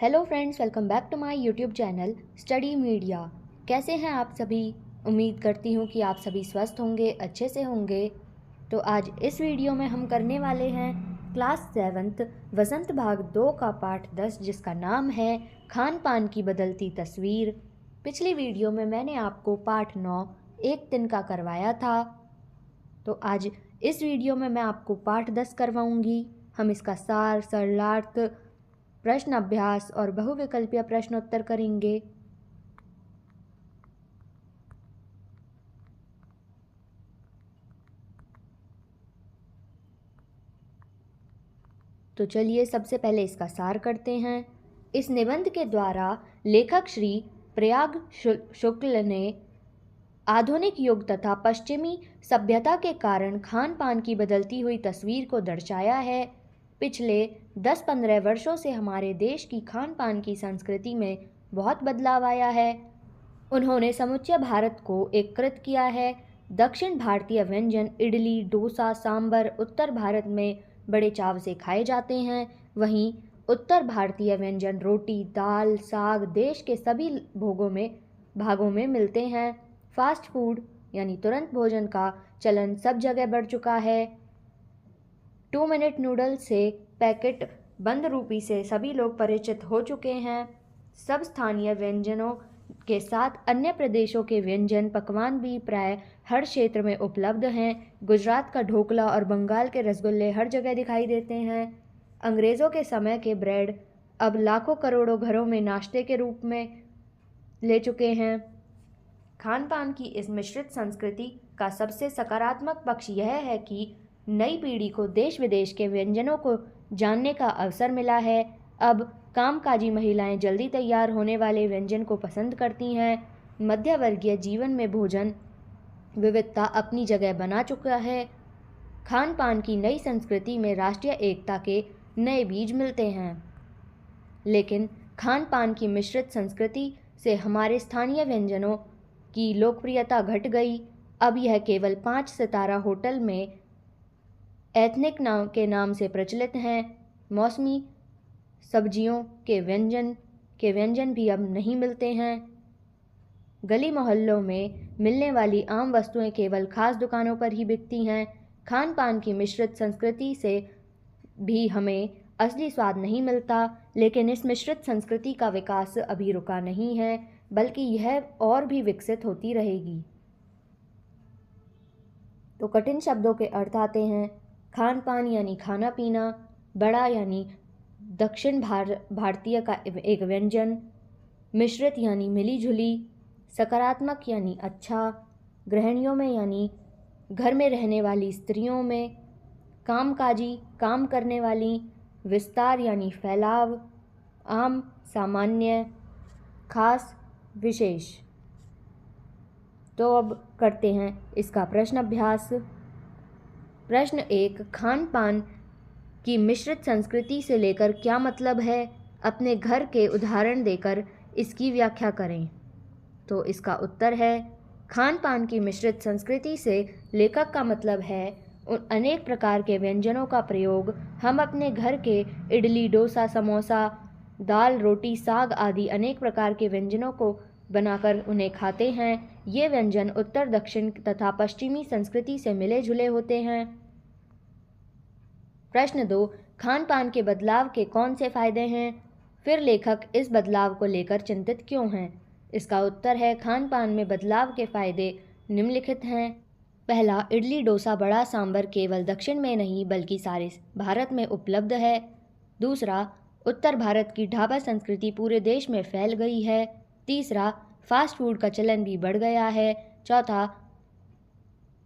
Hello friends, welcome back to my YouTube channel study media. कैसे हैं आप सभी? उम्मीद करती हूँ कि आप सभी स्वस्थ होंगे, अच्छे से होंगे। तो आज इस वीडियो में हम करने वाले हैं क्लास 7th वसंत भाग 2 का पाठ 10, जिसका नाम है खान पान की बदलती तस्वीर। पिछली वीडियो में मैंने आपको पाठ 9 एक दिन का करवाया था, तो आज इस वीडियो में मैं आपको पाठ 10 करवाऊंगी। हम इसका सार, सरलार्थ, प्रश्न अभ्यास और बहुविकल्पीय प्रश्नोत्तर करेंगे। तो चलिए सबसे पहले इसका सार करते हैं। इस निबंध के द्वारा लेखक श्री प्रयाग शुक्ल ने आधुनिक युग तथा पश्चिमी सभ्यता के कारण खान पान की बदलती हुई तस्वीर को दर्शाया है। पिछले 10-15 वर्षों से हमारे देश की खान पान की संस्कृति में बहुत बदलाव आया है। उन्होंने समूचे भारत को एकीकृत किया है। दक्षिण भारतीय व्यंजन इडली, डोसा, सांभर उत्तर भारत में बड़े चाव से खाए जाते हैं। वहीं उत्तर भारतीय व्यंजन रोटी, दाल, साग देश के सभी भागों में मिलते हैं। फास्ट फूड यानी तुरंत भोजन का चलन सब जगह बढ़ चुका है। 2 मिनट नूडल्स से पैकेट बंद रूपी से सभी लोग परिचित हो चुके हैं। सब स्थानीय व्यंजनों के साथ अन्य प्रदेशों के व्यंजन पकवान भी प्राय हर क्षेत्र में उपलब्ध हैं। गुजरात का ढोकला और बंगाल के रसगुल्ले हर जगह दिखाई देते हैं। अंग्रेज़ों के समय के ब्रेड अब लाखों करोड़ों घरों में नाश्ते के रूप में ले चुके हैं। खान पान की इस मिश्रित संस्कृति का सबसे सकारात्मक पक्ष यह है कि नई पीढ़ी को देश विदेश के व्यंजनों को जानने का अवसर मिला है। अब कामकाजी महिलाएं जल्दी तैयार होने वाले व्यंजन को पसंद करती हैं। मध्यवर्गीय जीवन में भोजन विविधता अपनी जगह बना चुका है। खान पान की नई संस्कृति में राष्ट्रीय एकता के नए बीज मिलते हैं। लेकिन खान पान की मिश्रित संस्कृति से हमारे स्थानीय व्यंजनों की लोकप्रियता घट गई। अब यह केवल 5 सितारा होटल में एथनिक के नाम से प्रचलित हैं। मौसमी सब्जियों के व्यंजन भी अब नहीं मिलते हैं। गली मोहल्लों में मिलने वाली आम वस्तुएं केवल खास दुकानों पर ही बिकती हैं। खान पान की मिश्रित संस्कृति से भी हमें असली स्वाद नहीं मिलता, लेकिन इस मिश्रित संस्कृति का विकास अभी रुका नहीं है, बल्कि यह और भी विकसित होती रहेगी। तो कठिन शब्दों के अर्थ आते हैं। खान पान यानी खाना पीना, बड़ा यानी दक्षिण भारतीय का एक व्यंजन, मिश्रित यानी मिली जुली, सकारात्मक यानी अच्छा, गृहिणियों में यानी घर में रहने वाली स्त्रियों में, कामकाजी काम करने वाली, विस्तार यानी फैलाव, आम सामान्य, खास विशेष। तो अब करते हैं इसका प्रश्न अभ्यास। प्रश्न 1, खान पान की मिश्रित संस्कृति से लेकर क्या मतलब है? अपने घर के उदाहरण देकर इसकी व्याख्या करें। तो इसका उत्तर है, खान पान की मिश्रित संस्कृति से लेखक का मतलब है उन अनेक प्रकार के व्यंजनों का प्रयोग हम अपने घर के इडली, डोसा, समोसा, दाल, रोटी, साग आदि अनेक प्रकार के व्यंजनों को बनाकर उन्हें खाते हैं। ये व्यंजन उत्तर, दक्षिण तथा पश्चिमी संस्कृति से मिले जुले होते हैं। प्रश्न 2, खान पान के बदलाव के कौन से फायदे हैं? फिर लेखक इस बदलाव को लेकर चिंतित क्यों हैं? इसका उत्तर है, खान पान में बदलाव के फायदे निम्नलिखित हैं। पहला, इडली, डोसा, बड़ा, सांभर केवल दक्षिण में नहीं बल्कि सारे भारत में उपलब्ध है। दूसरा, उत्तर भारत की ढाबा संस्कृति पूरे देश में फैल गई है। तीसरा, फास्ट फूड का चलन भी बढ़ गया है। चौथा,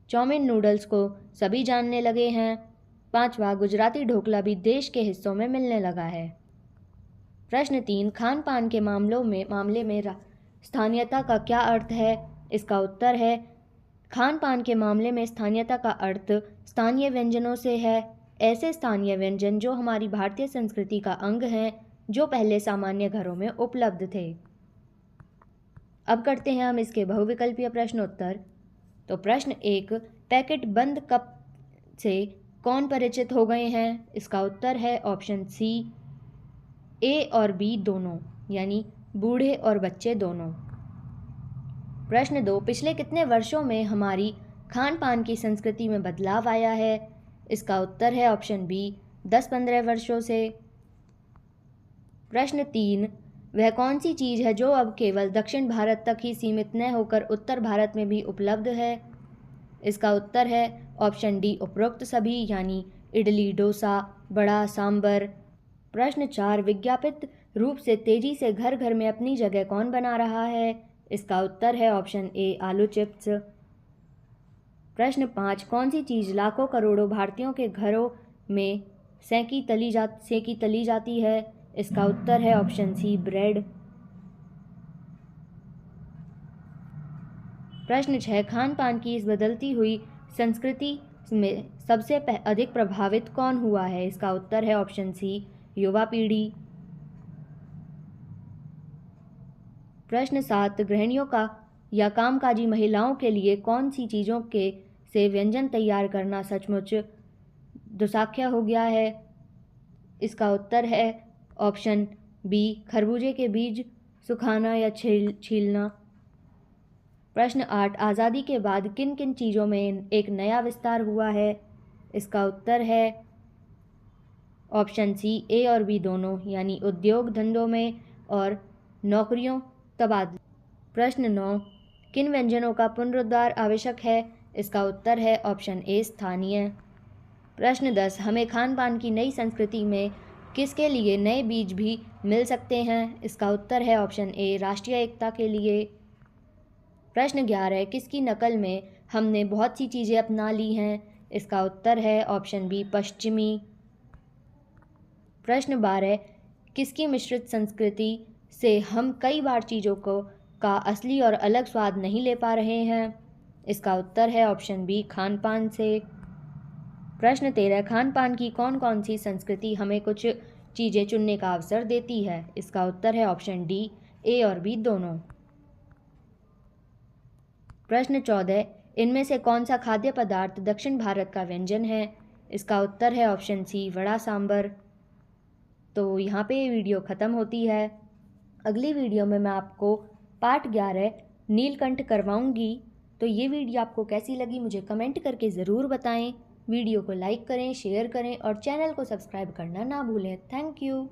चाउमीन, नूडल्स को सभी जानने लगे हैं। पांचवा, गुजराती ढोकला भी देश के हिस्सों में मिलने लगा है। प्रश्न 3, खान पान के मामले में स्थानीयता का क्या अर्थ है? इसका उत्तर है, खान पान के मामले में स्थानीयता का अर्थ स्थानीय व्यंजनों से है। ऐसे स्थानीय व्यंजन जो हमारी भारतीय संस्कृति का अंग हैं, जो पहले सामान्य घरों में उपलब्ध थे। अब करते हैं हम इसके बहुविकल्पीय प्रश्नोत्तर। तो प्रश्न 1, पैकेट बंद कप से कौन परिचित हो गए हैं? इसका उत्तर है ऑप्शन सी, ए और बी दोनों, यानी बूढ़े और बच्चे दोनों। प्रश्न 2, पिछले कितने वर्षों में हमारी खान पान की संस्कृति में बदलाव आया है? इसका उत्तर है ऑप्शन बी 10-15 वर्षों से। प्रश्न 3, वह कौन सी चीज़ है जो अब केवल दक्षिण भारत तक ही सीमित न होकर उत्तर भारत में भी उपलब्ध है? इसका उत्तर है ऑप्शन डी उपरोक्त सभी, यानी इडली, डोसा, बड़ा, सांबर। प्रश्न 4, विज्ञापित रूप से तेजी से घर घर में अपनी जगह कौन बना रहा है? इसका उत्तर है ऑप्शन ए आलू चिप्स। प्रश्न 5, कौन सी चीज़ लाखों करोड़ों भारतीयों के घरों में सेकी तली जाती है? इसका उत्तर है ऑप्शन सी ब्रेड। प्रश्न 6, खान पान की इस बदलती हुई संस्कृति में सबसे अधिक प्रभावित कौन हुआ है? इसका उत्तर है ऑप्शन सी युवा पीढ़ी। प्रश्न 7, गृहिणियों का या कामकाजी महिलाओं के लिए कौन सी चीज़ों के से व्यंजन तैयार करना सचमुच दुस्साध्य हो गया है? इसका उत्तर है ऑप्शन बी खरबूजे के बीज सुखाना या छीलना। प्रश्न 8, आज़ादी के बाद किन किन चीज़ों में एक नया विस्तार हुआ है? इसका उत्तर है ऑप्शन सी ए और बी दोनों, यानी उद्योग धंधों में और नौकरियों तबादले। प्रश्न 9, किन व्यंजनों का पुनरुद्धार आवश्यक है? इसका उत्तर है ऑप्शन ए स्थानीय। प्रश्न 10, हमें खान पान की नई संस्कृति में किसके लिए नए बीज भी मिल सकते हैं? इसका उत्तर है ऑप्शन ए राष्ट्रीय एकता के लिए। प्रश्न 11, किसकी नकल में हमने बहुत सी चीज़ें अपना ली हैं? इसका उत्तर है ऑप्शन बी पश्चिमी। प्रश्न 12, किसकी मिश्रित संस्कृति से हम कई बार चीज़ों का असली और अलग स्वाद नहीं ले पा रहे हैं? इसका उत्तर है ऑप्शन बी खान पान से। प्रश्न 13, खान पान की कौन कौन सी संस्कृति हमें कुछ चीज़ें चुनने का अवसर देती है? इसका उत्तर है ऑप्शन डी ए और बी दोनों। प्रश्न 14, इनमें से कौन सा खाद्य पदार्थ दक्षिण भारत का व्यंजन है? इसका उत्तर है ऑप्शन सी वड़ा सांबर। तो यहाँ पे ये वीडियो ख़त्म होती है। अगली वीडियो में मैं आपको पार्ट 11 नीलकंठ करवाऊँगी। तो ये वीडियो आपको कैसी लगी मुझे कमेंट करके ज़रूर बताएं। वीडियो को लाइक करें, शेयर करें और चैनल को सब्सक्राइब करना ना भूलें। Thank you.